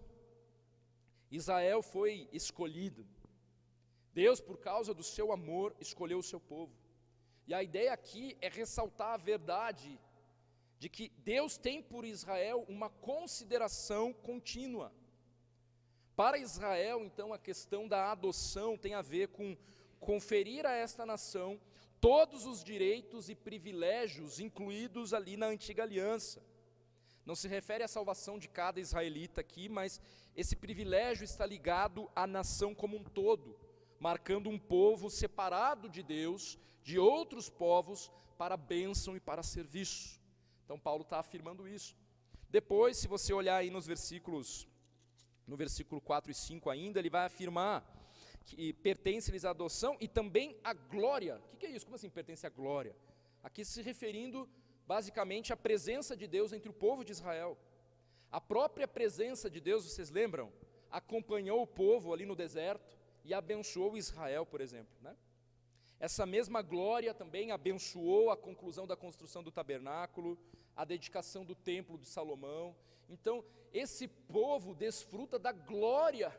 Israel foi escolhido. Deus, por causa do seu amor, escolheu o seu povo. E a ideia aqui é ressaltar a verdade de que Deus tem por Israel uma consideração contínua. Para Israel, então, a questão da adoção tem a ver com conferir a esta nação todos os direitos e privilégios incluídos ali na antiga aliança. Não se refere à salvação de cada israelita aqui, mas esse privilégio está ligado à nação como um todo, marcando um povo separado de Deus, de outros povos, para bênção e para serviço. Então Paulo está afirmando isso. Depois, se você olhar aí no versículo 4 e 5 ainda, ele vai afirmar que pertence-lhes a adoção e também a glória. O que é isso? Como assim pertence à glória? Aqui se referindo basicamente à presença de Deus entre o povo de Israel. A própria presença de Deus, vocês lembram? Acompanhou o povo ali no deserto e abençoou Israel, por exemplo, né? Essa mesma glória também abençoou a conclusão da construção do tabernáculo, a dedicação do templo de Salomão. Então, esse povo desfruta da glória,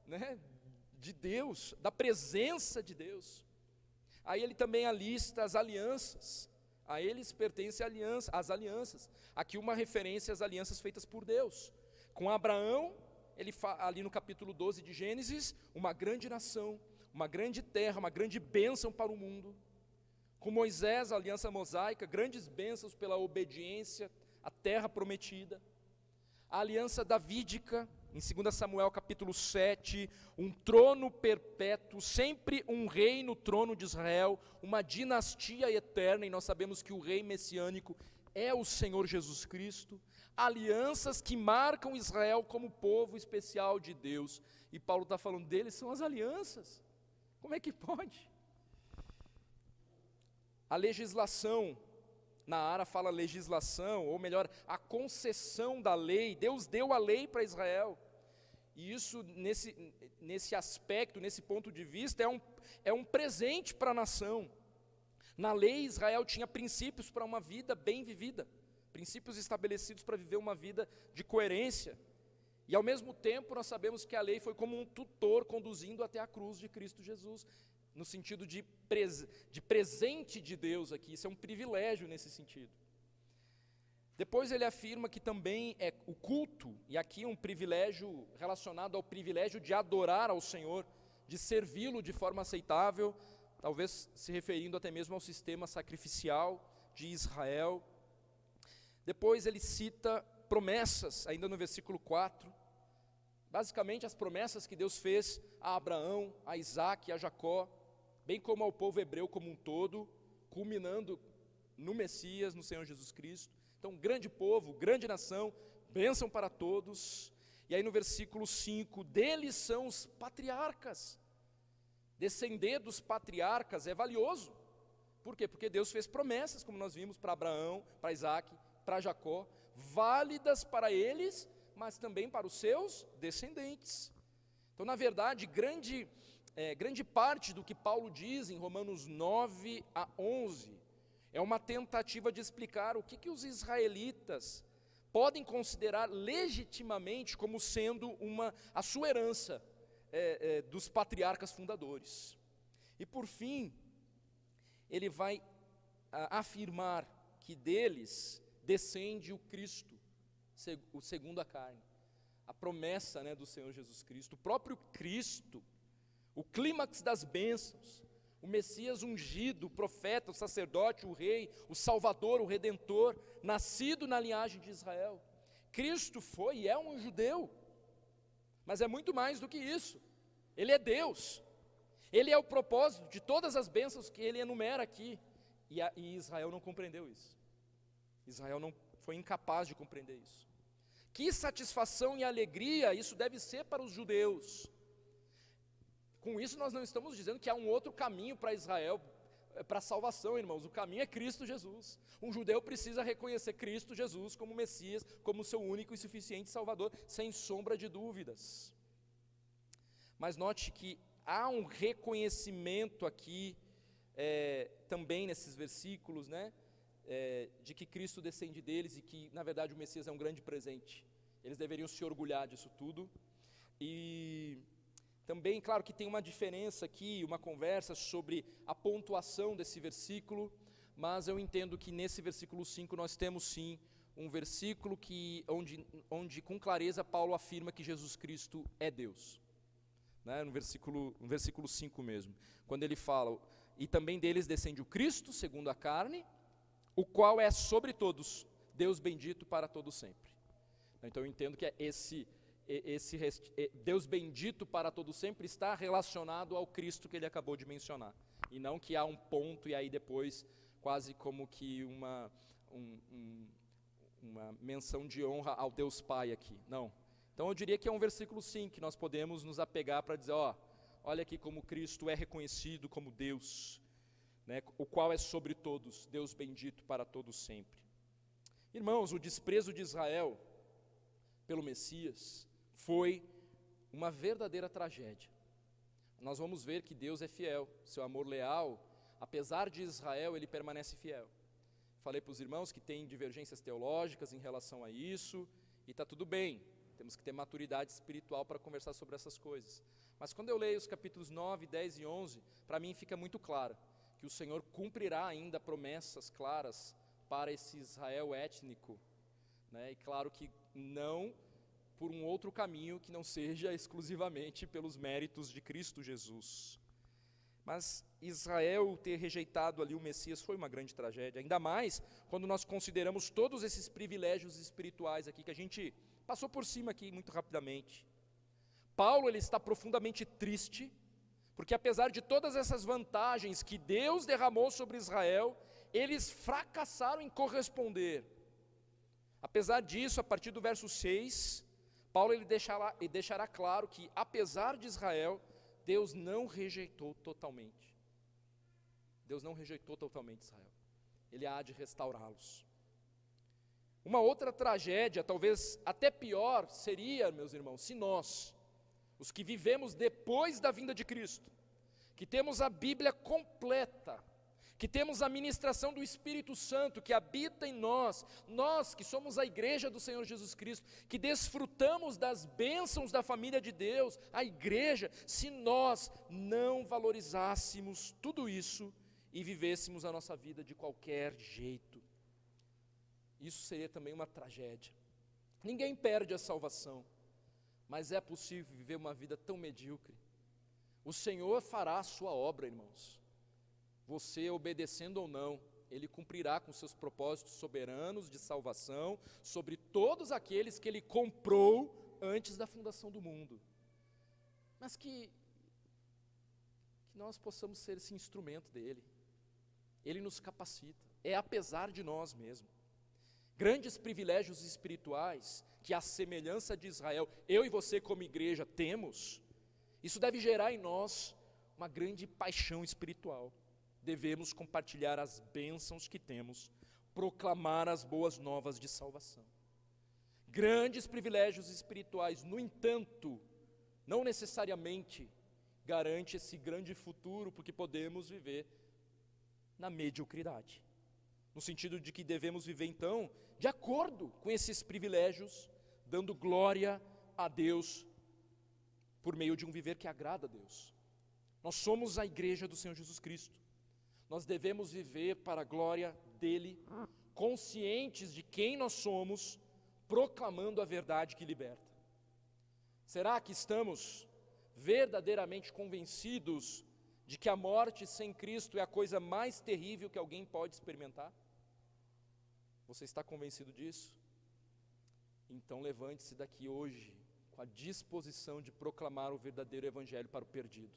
né, de Deus, da presença de Deus. Aí ele também alista as alianças. A eles pertence as alianças. Aqui uma referência às alianças feitas por Deus. Com Abraão, ele ali no capítulo 12 de Gênesis, uma grande nação, uma grande terra, uma grande bênção para o mundo. Com Moisés, a aliança mosaica, grandes bênçãos pela obediência à terra prometida. A aliança davídica, em 2 Samuel capítulo 7, um trono perpétuo, sempre um rei no trono de Israel, uma dinastia eterna, e nós sabemos que o rei messiânico é o Senhor Jesus Cristo. Alianças que marcam Israel como povo especial de Deus. E Paulo está falando deles, são as alianças. Como é que pode? A legislação, na Ara fala legislação, ou melhor, a concessão da lei. Deus deu a lei para Israel. E isso, nesse aspecto, nesse ponto de vista, é um presente para a nação. Na lei, Israel tinha princípios para uma vida bem vivida, princípios estabelecidos para viver uma vida de coerência. E ao mesmo tempo nós sabemos que a lei foi como um tutor conduzindo até a cruz de Cristo Jesus, no sentido de presente de Deus aqui, isso é um privilégio nesse sentido. Depois ele afirma que também é o culto, e aqui um privilégio relacionado ao privilégio de adorar ao Senhor, de servi-lo de forma aceitável, talvez se referindo até mesmo ao sistema sacrificial de Israel. Depois ele cita promessas, ainda no versículo 4, basicamente as promessas que Deus fez a Abraão, a Isaque e a Jacó, bem como ao povo hebreu como um todo, culminando no Messias, no Senhor Jesus Cristo. Então, grande povo, grande nação, bênção para todos. E aí no versículo 5, deles são os patriarcas. Descender dos patriarcas é valioso. Por quê? Porque Deus fez promessas, como nós vimos, para Abraão, para Isaque, para Jacó, válidas para eles, mas também para os seus descendentes. Então, na verdade, grande parte do que Paulo diz em Romanos 9 a 11, é uma tentativa de explicar o que os israelitas podem considerar legitimamente como sendo a sua herança dos patriarcas fundadores. E por fim, ele vai afirmar que deles descende o Cristo, o segundo a carne, a promessa do Senhor Jesus Cristo, o próprio Cristo, o clímax das bênçãos, o Messias ungido, o profeta, o sacerdote, o rei, o salvador, o redentor, nascido na linhagem de Israel. Cristo foi e é um judeu, mas é muito mais do que isso. Ele é Deus, ele é o propósito de todas as bênçãos que ele enumera aqui, e Israel não compreendeu isso. Israel não foi incapaz de compreender isso. Que satisfação e alegria isso deve ser para os judeus. Com isso nós não estamos dizendo que há um outro caminho para Israel, para a salvação, irmãos. O caminho é Cristo Jesus. Um judeu precisa reconhecer Cristo Jesus como Messias, como seu único e suficiente Salvador, sem sombra de dúvidas. Mas note que há um reconhecimento aqui, também nesses versículos, de que Cristo descende deles e que, na verdade, o Messias é um grande presente. Eles deveriam se orgulhar disso tudo. E também, claro que tem uma diferença aqui, uma conversa sobre a pontuação desse versículo, mas eu entendo que nesse versículo 5 nós temos sim um versículo onde com clareza Paulo afirma que Jesus Cristo é Deus. No versículo 5 mesmo, quando ele fala, e também deles descende o Cristo, segundo a carne, o qual é sobre todos, Deus bendito para todo sempre. Então eu entendo que Deus bendito para todo sempre está relacionado ao Cristo que ele acabou de mencionar, e não que há um ponto e aí depois quase como que uma menção de honra ao Deus Pai aqui, não. Então eu diria que é um versículo sim, que nós podemos nos apegar para dizer, olha aqui como Cristo é reconhecido como Deus, o qual é sobre todos, Deus bendito para todos sempre. Irmãos, o desprezo de Israel pelo Messias foi uma verdadeira tragédia. Nós vamos ver que Deus é fiel, seu amor leal, apesar de Israel, ele permanece fiel. Falei para os irmãos que tem divergências teológicas em relação a isso, e está tudo bem, temos que ter maturidade espiritual para conversar sobre essas coisas. Mas quando eu leio os capítulos 9, 10 e 11, para mim fica muito claro que o Senhor cumprirá ainda promessas claras para esse Israel étnico, e claro que não por um outro caminho que não seja exclusivamente pelos méritos de Cristo Jesus. Mas Israel ter rejeitado ali o Messias foi uma grande tragédia, ainda mais quando nós consideramos todos esses privilégios espirituais aqui, que a gente passou por cima aqui muito rapidamente. Paulo, ele está profundamente triste, porque apesar de todas essas vantagens que Deus derramou sobre Israel, eles fracassaram em corresponder. Apesar disso, a partir do verso 6, Paulo ele deixará claro que, apesar de Israel, Deus não rejeitou totalmente. Deus não rejeitou totalmente Israel. Ele há de restaurá-los. Uma outra tragédia, talvez até pior, seria, meus irmãos, se nós, os que vivemos depois da vinda de Cristo, que temos a Bíblia completa, que temos a ministração do Espírito Santo que habita em nós que somos a igreja do Senhor Jesus Cristo, que desfrutamos das bênçãos da família de Deus, a igreja, se nós não valorizássemos tudo isso e vivêssemos a nossa vida de qualquer jeito. Isso seria também uma tragédia. Ninguém perde a salvação, mas é possível viver uma vida tão medíocre. O Senhor fará a sua obra, irmãos. Você obedecendo ou não, Ele cumprirá com seus propósitos soberanos de salvação sobre todos aqueles que Ele comprou antes da fundação do mundo. Mas que nós possamos ser esse instrumento dEle. Ele nos capacita, é apesar de nós mesmos. Grandes privilégios espirituais que, à semelhança de Israel, eu e você como igreja temos, isso deve gerar em nós uma grande paixão espiritual. Devemos compartilhar as bênçãos que temos, proclamar as boas novas de salvação. Grandes privilégios espirituais, no entanto, não necessariamente garante esse grande futuro, porque podemos viver na mediocridade. No sentido de que devemos viver, então, de acordo com esses privilégios, dando glória a Deus, por meio de um viver que agrada a Deus. Nós somos a igreja do Senhor Jesus Cristo. Nós devemos viver para a glória dEle, conscientes de quem nós somos, proclamando a verdade que liberta. Será que estamos verdadeiramente convencidos de que a morte sem Cristo é a coisa mais terrível que alguém pode experimentar? Você está convencido disso? Então levante-se daqui hoje com a disposição de proclamar o verdadeiro evangelho para o perdido,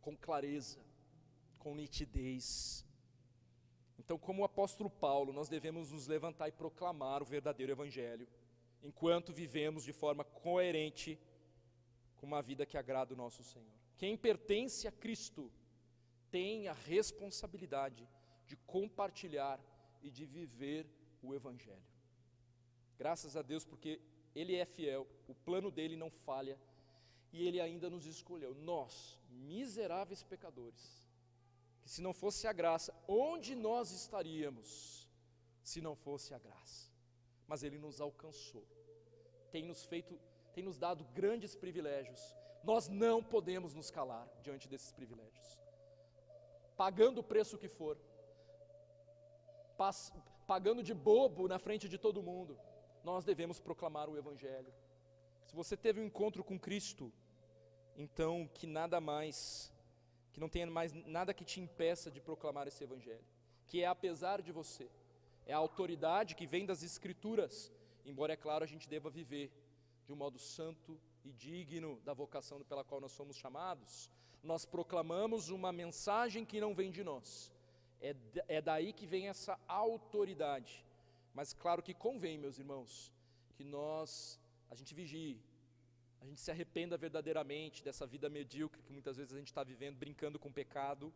com clareza, com nitidez. Então, como o apóstolo Paulo, nós devemos nos levantar e proclamar o verdadeiro evangelho, enquanto vivemos de forma coerente com uma vida que agrada o nosso Senhor. Quem pertence a Cristo tem a responsabilidade de compartilhar e de viver o evangelho. Graças a Deus, porque Ele é fiel, o plano dEle não falha, e Ele ainda nos escolheu, nós, miseráveis pecadores, que se não fosse a graça, onde nós estaríamos se não fosse a graça? Mas Ele nos alcançou, tem nos dado grandes privilégios. Nós não podemos nos calar diante desses privilégios, pagando o preço que for, pagando de bobo na frente de todo mundo, nós devemos proclamar o evangelho. Se você teve um encontro com Cristo, então que não tenha mais nada que te impeça de proclamar esse evangelho, que é apesar de você, é a autoridade que vem das Escrituras, embora é claro a gente deva viver de um modo santo e digno da vocação pela qual nós somos chamados. Nós proclamamos uma mensagem que não vem de nós, é daí que vem essa autoridade. Mas claro que convém, meus irmãos, que a gente vigie, a gente se arrependa verdadeiramente dessa vida medíocre que muitas vezes a gente está vivendo, brincando com o pecado.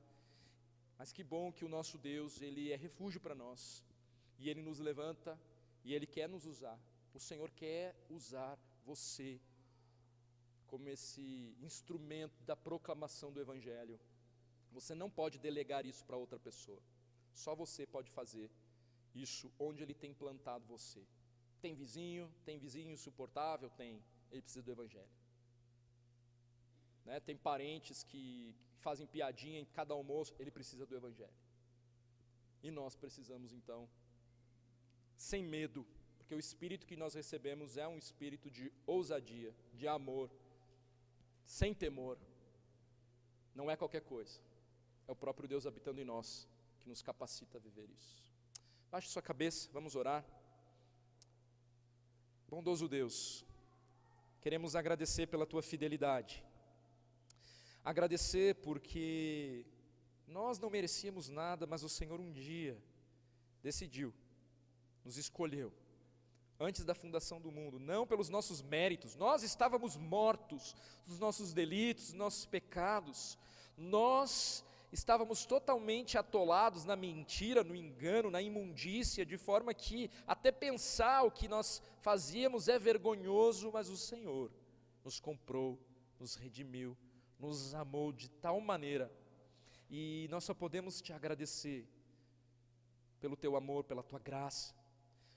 Mas que bom que o nosso Deus, Ele é refúgio para nós, e Ele nos levanta, e Ele quer nos usar. O Senhor quer usar você como esse instrumento da proclamação do evangelho. Você não pode delegar isso para outra pessoa, só você pode fazer isso onde Ele tem plantado você. Tem vizinho insuportável? Tem. Ele precisa do evangelho, né? Tem parentes que fazem piadinha em cada almoço, ele precisa do evangelho. E nós precisamos então, sem medo, porque o espírito que nós recebemos é um espírito de ousadia, de amor, sem temor. Não é qualquer coisa, é o próprio Deus habitando em nós que nos capacita a viver isso. Baixe sua cabeça, vamos orar. Bondoso Deus, queremos agradecer pela Tua fidelidade, agradecer porque nós não merecíamos nada, mas o Senhor um dia decidiu, nos escolheu, antes da fundação do mundo, não pelos nossos méritos, nós estávamos mortos dos nossos delitos, dos nossos pecados, nós estávamos totalmente atolados na mentira, no engano, na imundícia, de forma que até pensar o que nós fazíamos é vergonhoso, mas o Senhor nos comprou, nos redimiu, nos amou de tal maneira, e nós só podemos Te agradecer pelo Teu amor, pela Tua graça,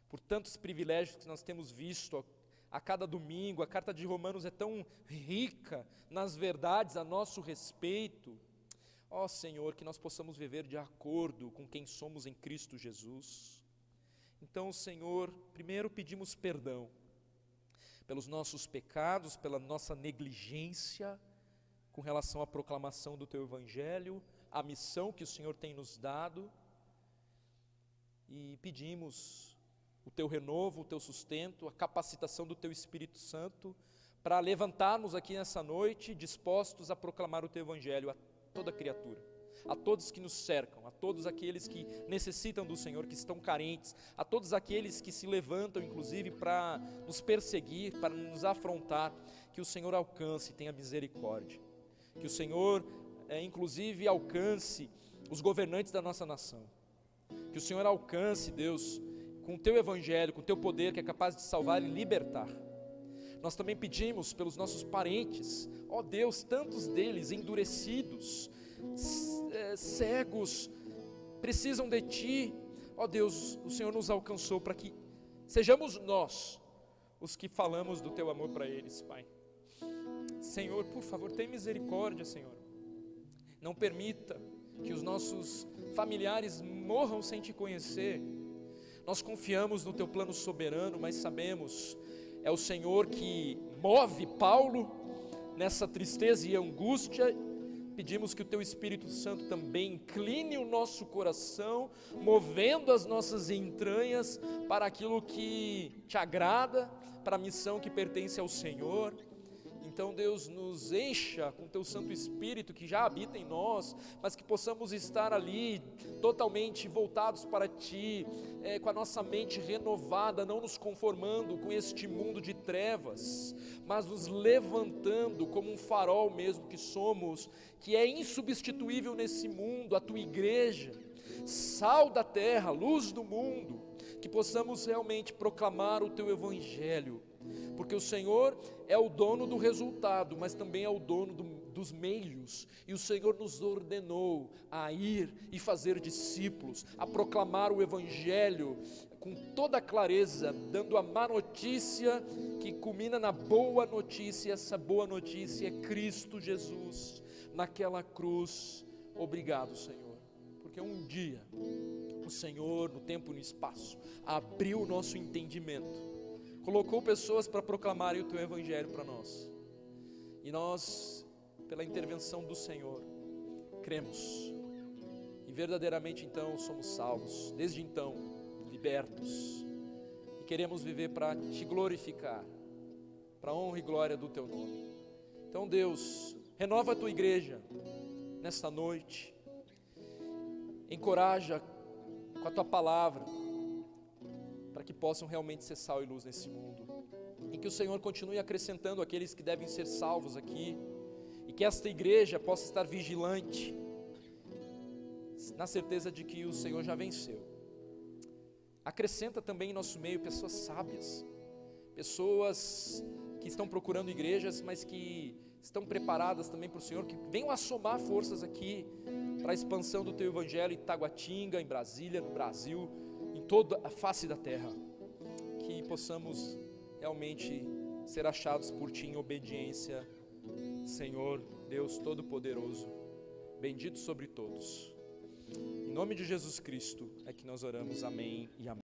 por tantos privilégios que nós temos visto a cada domingo. A carta de Romanos é tão rica nas verdades a nosso respeito. Ó Senhor, que nós possamos viver de acordo com quem somos em Cristo Jesus. Então, Senhor, primeiro pedimos perdão pelos nossos pecados, pela nossa negligência com relação à proclamação do Teu Evangelho, a missão que o Senhor tem nos dado, e pedimos o Teu renovo, o Teu sustento, a capacitação do Teu Espírito Santo, para levantarmos aqui nessa noite, dispostos a proclamar o Teu Evangelho a toda criatura, a todos que nos cercam, a todos aqueles que necessitam do Senhor, que estão carentes, a todos aqueles que se levantam, inclusive, para nos perseguir, para nos afrontar, que o Senhor alcance e tenha misericórdia, que o Senhor, inclusive, alcance os governantes da nossa nação, que o Senhor alcance, Deus, com o Teu Evangelho, com o Teu poder, que é capaz de salvar e libertar. Nós também pedimos pelos nossos parentes, ó Deus, tantos deles endurecidos, cegos, precisam de Ti, ó Deus, o Senhor nos alcançou para que sejamos nós os que falamos do Teu amor para eles, Pai. Senhor, por favor, tem misericórdia, Senhor, não permita que os nossos familiares morram sem Te conhecer. Nós confiamos no Teu plano soberano, mas sabemos, é o Senhor que move Paulo nessa tristeza e angústia. Pedimos que o Teu Espírito Santo também incline o nosso coração, movendo as nossas entranhas para aquilo que Te agrada, para a missão que pertence ao Senhor. Então, Deus, nos encha com Teu Santo Espírito que já habita em nós, mas que possamos estar ali totalmente voltados para Ti, com a nossa mente renovada, não nos conformando com este mundo de trevas, mas nos levantando como um farol mesmo que somos, que é insubstituível nesse mundo, a Tua igreja, sal da terra, luz do mundo, que possamos realmente proclamar o Teu Evangelho, porque o Senhor é o dono do resultado, mas também é o dono dos meios, e o Senhor nos ordenou a ir e fazer discípulos, a proclamar o Evangelho com toda clareza, dando a má notícia que culmina na boa notícia, e essa boa notícia é Cristo Jesus, naquela cruz. Obrigado, Senhor, porque um dia o Senhor, no tempo e no espaço, abriu o nosso entendimento, colocou pessoas para proclamarem o Teu Evangelho para nós, e nós, pela intervenção do Senhor, cremos, e verdadeiramente então somos salvos, desde então, libertos, e queremos viver para Te glorificar, para a honra e glória do Teu nome. Então, Deus, renova a Tua igreja nesta noite, encoraja com a Tua palavra, para que possam realmente ser sal e luz nesse mundo, e que o Senhor continue acrescentando aqueles que devem ser salvos aqui, e que esta igreja possa estar vigilante, na certeza de que o Senhor já venceu. Acrescenta também em nosso meio pessoas sábias, pessoas que estão procurando igrejas, mas que estão preparadas também para o Senhor, que venham a somar forças aqui, para a expansão do Teu Evangelho em Taguatinga, em Brasília, no Brasil, em toda a face da terra, que possamos realmente ser achados por Ti em obediência, Senhor, Deus Todo-Poderoso, bendito sobre todos. Em nome de Jesus Cristo é que nós oramos, amém e amém.